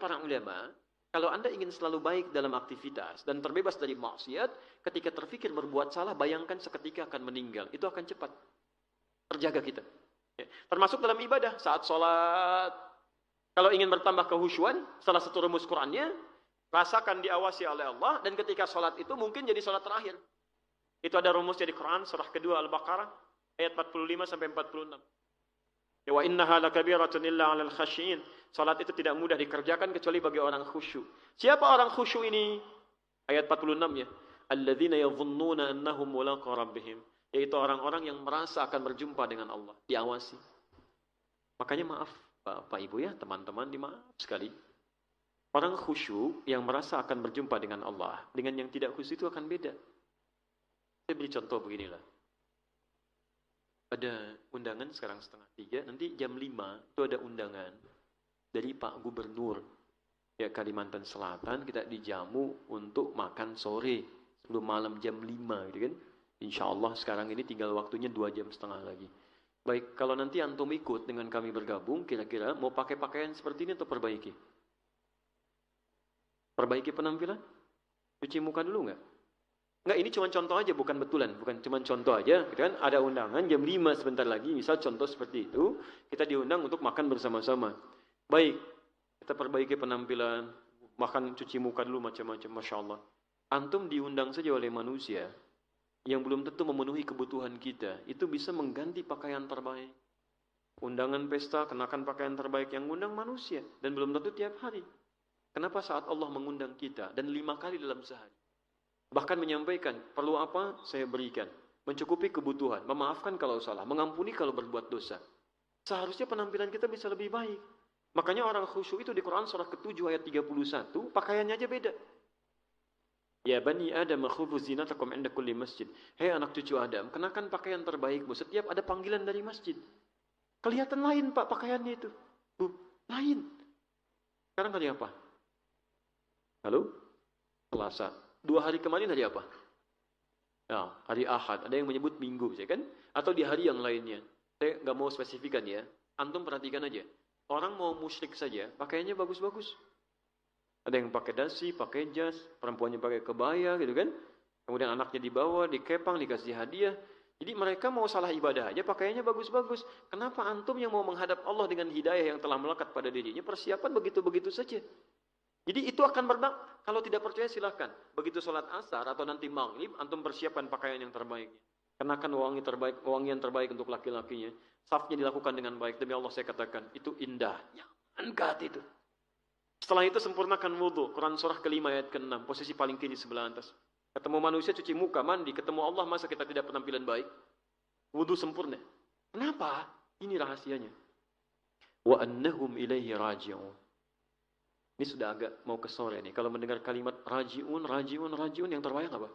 para ulama, kalau Anda ingin selalu baik dalam aktivitas dan terbebas dari maksiat, ketika terfikir berbuat salah, bayangkan seketika akan meninggal. Itu akan cepat terjaga kita. Ya. Termasuk dalam ibadah, saat sholat. Kalau ingin bertambah kehusyuan, salah satu rumus Qur'annya, rasakan diawasi oleh Allah, dan ketika sholat itu mungkin jadi sholat terakhir. Itu ada rumusnya di Quran, surah kedua Al-Baqarah, ayat 45-46. Ya, wa innaha lakabiratun illa 'alal khashiyin. Salat itu tidak mudah dikerjakan kecuali bagi orang khusyuk. Siapa orang khusyuk ini? Ayat 46 ya. Alladzina yadhunnuna annahum mulaqu rabbihim. Yaitu orang-orang yang merasa akan berjumpa dengan Allah, diawasi. Makanya maaf Bapak Ibu ya, teman-teman, dimaaf sekali. Orang khusyuk yang merasa akan berjumpa dengan Allah dengan yang tidak khusyuk itu akan beda. Saya beri contoh beginilah. Ada undangan sekarang 2:30, nanti jam 5 itu ada undangan dari Pak Gubernur ya Kalimantan Selatan, kita dijamu untuk makan sore sebelum malam jam 5 gitu kan. Insya Allah sekarang ini tinggal waktunya 2,5 jam lagi. Baik, kalau nanti antum ikut dengan kami bergabung, kira-kira mau pakai pakaian seperti ini atau perbaiki? Perbaiki penampilan? Cuci muka dulu nggak? Enggak, ini cuma contoh aja, bukan betulan, bukan cuma contoh aja, gitu kan? Ada undangan jam 5 sebentar lagi, misal contoh seperti itu, kita diundang untuk makan bersama-sama. Baik, kita perbaiki penampilan, makan, cuci muka dulu macam-macam, Masya Allah. Antum diundang saja oleh manusia yang belum tentu memenuhi kebutuhan kita, itu bisa mengganti pakaian terbaik. Undangan pesta, kenakan pakaian terbaik, yang undang manusia, dan belum tentu tiap hari. Kenapa saat Allah mengundang kita, dan 5 kali dalam sehari? Bahkan menyampaikan, perlu apa, saya berikan. Mencukupi kebutuhan, memaafkan kalau salah, mengampuni kalau berbuat dosa. Seharusnya penampilan kita bisa lebih baik. Makanya orang khusyuk itu di Quran surah ke-7 ayat 31, pakaiannya aja beda. Ya bani Adam khudhu zinatakum 'inda kulli masjid. Hei anak cucu Adam, kenakan pakaian terbaikmu setiap ada panggilan dari masjid. Kelihatan lain Pak pakaiannya itu. Bu, lain. Sekarang hari apa? Halo? Selasa. 2 hari kemarin hari apa? Ya, hari Ahad. Ada yang menyebut Minggu, ya kan? Atau di hari yang lainnya. Saya nggak mau spesifikan ya. Antum perhatikan aja. Orang mau musyrik saja, pakaiannya bagus-bagus. Ada yang pakai dasi, pakai jas, perempuannya pakai kebaya, gitu kan? Kemudian anaknya dibawa, dikepang, dikasih hadiah. Jadi mereka mau salah ibadah aja, pakaiannya bagus-bagus. Kenapa antum yang mau menghadap Allah dengan hidayah yang telah melekat pada dirinya, persiapan begitu-begitu saja? Jadi itu akan berdampak. Kalau tidak percaya silahkan. Begitu sholat asar atau nanti maghrib, antum persiapkan pakaian yang terbaik. Kenakan wangian terbaik untuk laki-lakinya. Safnya dilakukan dengan baik. Demi Allah saya katakan, itu indah. Nyaman ke hati itu. Setelah itu sempurnakan wudhu. Quran surah ke-5 ayat ke-6. Posisi paling kiri sebelah atas. Ketemu manusia cuci muka, mandi. Ketemu Allah masa kita tidak penampilan baik. Wudhu sempurna. Kenapa? Ini rahasianya. Wa annahum ilaihi raji'un. Ini sudah agak mau ke sore nih. Kalau mendengar kalimat raji'un, raji'un, raji'un, yang terbayang apa?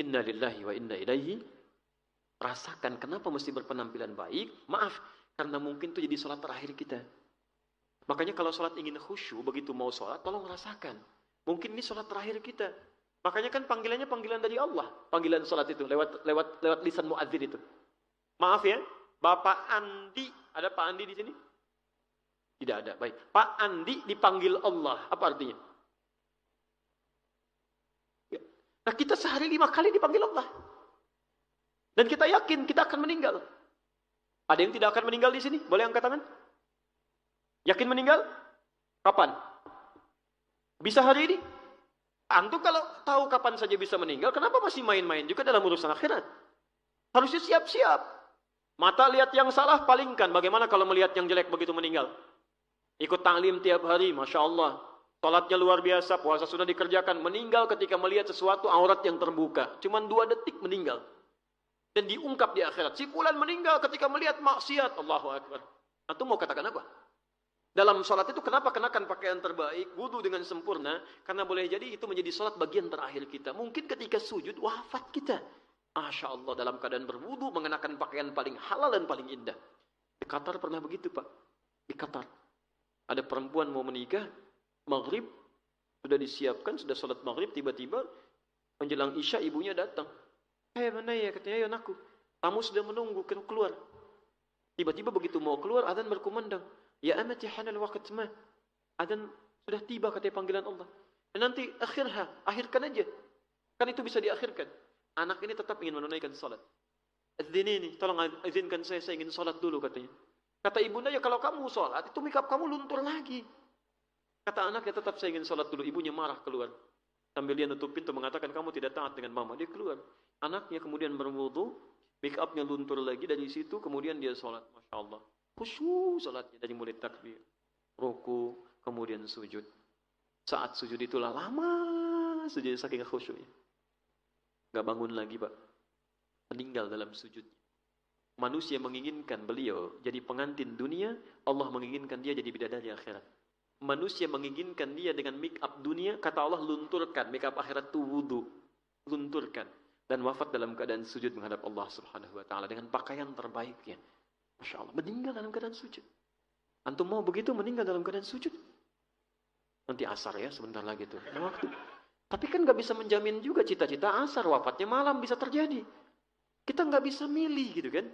Inna lillahi wa inna ilaihi. Rasakan kenapa mesti berpenampilan baik. Maaf, karena mungkin itu jadi sholat terakhir kita. Makanya kalau sholat ingin khusyuk, begitu mau sholat, tolong rasakan. Mungkin ini sholat terakhir kita. Makanya kan panggilannya panggilan dari Allah. Panggilan sholat itu, lewat lisan muadzin itu. Maaf ya, Bapak Andi, ada Pak Andi di sini? Tidak ada, baik. Pak Andi dipanggil Allah, apa artinya? Ya. Nah kita sehari 5 kali dipanggil Allah. Dan kita yakin kita akan meninggal. Ada yang tidak akan meninggal di sini? Boleh angkat tangan? Yakin meninggal? Kapan? Bisa hari ini? Antum kalau tahu kapan saja bisa meninggal, kenapa masih main-main juga dalam urusan akhirat? Harusnya siap-siap. Mata lihat yang salah, palingkan. Bagaimana kalau melihat yang jelek begitu meninggal? Ikut taklim tiap hari, Masya Allah. Salatnya luar biasa, puasa sudah dikerjakan. Meninggal ketika melihat sesuatu aurat yang terbuka. Cuman 2 detik meninggal. Dan diungkap di akhirat. Si fulan meninggal ketika melihat maksiat. Allahu Akbar. Antum mau katakan apa? Dalam salat itu kenapa kenakan pakaian terbaik, wudu dengan sempurna? Karena boleh jadi itu menjadi salat bagian terakhir kita. Mungkin ketika sujud, wafat kita. Masya Allah, dalam keadaan berwudu, mengenakan pakaian paling halal dan paling indah. Di Qatar pernah begitu Pak. Di Qatar. Ada perempuan mau menikah, maghrib, sudah disiapkan, sudah sholat maghrib, tiba-tiba menjelang isya ibunya datang. Hai mana ya, katanya, ayo anakku. Tamu sudah menunggu, keluar. Tiba-tiba begitu mau keluar, adzan berkumandang. Ya amati hanal waqt ma. Adzan sudah tiba katanya panggilan Allah. Dan nanti akhirkan aja. Kan itu bisa diakhirkan. Anak ini tetap ingin menunaikan salat. Adzin ini, tolong izinkan saya ingin salat dulu katanya. Kata ibunda, ya kalau kamu salat, itu mikap kamu luntur lagi. Kata anaknya, tetap saya ingin salat dulu. Ibunya marah keluar. Sambil dia nutup pintu mengatakan, kamu tidak taat dengan mama. Dia keluar. Anaknya kemudian berwudu, make upnya luntur lagi. Dari situ kemudian dia salat. Masya Allah. Khusyuk salatnya dari mulai takbir, ruku, kemudian sujud. Saat sujud itulah lama sujud saking khusyuknya. Gak bangun lagi, Pak. Meninggal dalam sujudnya. Manusia menginginkan beliau jadi pengantin dunia, Allah menginginkan dia jadi bidadari akhirat. Manusia menginginkan dia dengan make up dunia, kata Allah lunturkan, make up akhirat itu wudu. Lunturkan. Dan wafat dalam keadaan sujud menghadap Allah subhanahu wa ta'ala dengan pakaian terbaiknya. Masya Allah, meninggal dalam keadaan sujud. Antum mau begitu meninggal dalam keadaan sujud? Nanti asar ya, sebentar lagi tuh. Waktu. Tapi kan gak bisa menjamin juga cita-cita asar, wafatnya malam bisa terjadi. Kita nggak bisa milih gitu kan.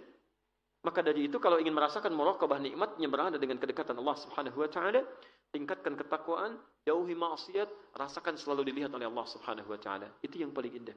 Maka dari itu kalau ingin merasakan muraqabah nikmatnya berada dengan kedekatan Allah Subhanahu wa taala, tingkatkan ketakwaan, jauhi maksiat, rasakan selalu dilihat oleh Allah Subhanahu wa taala. Itu yang paling indah.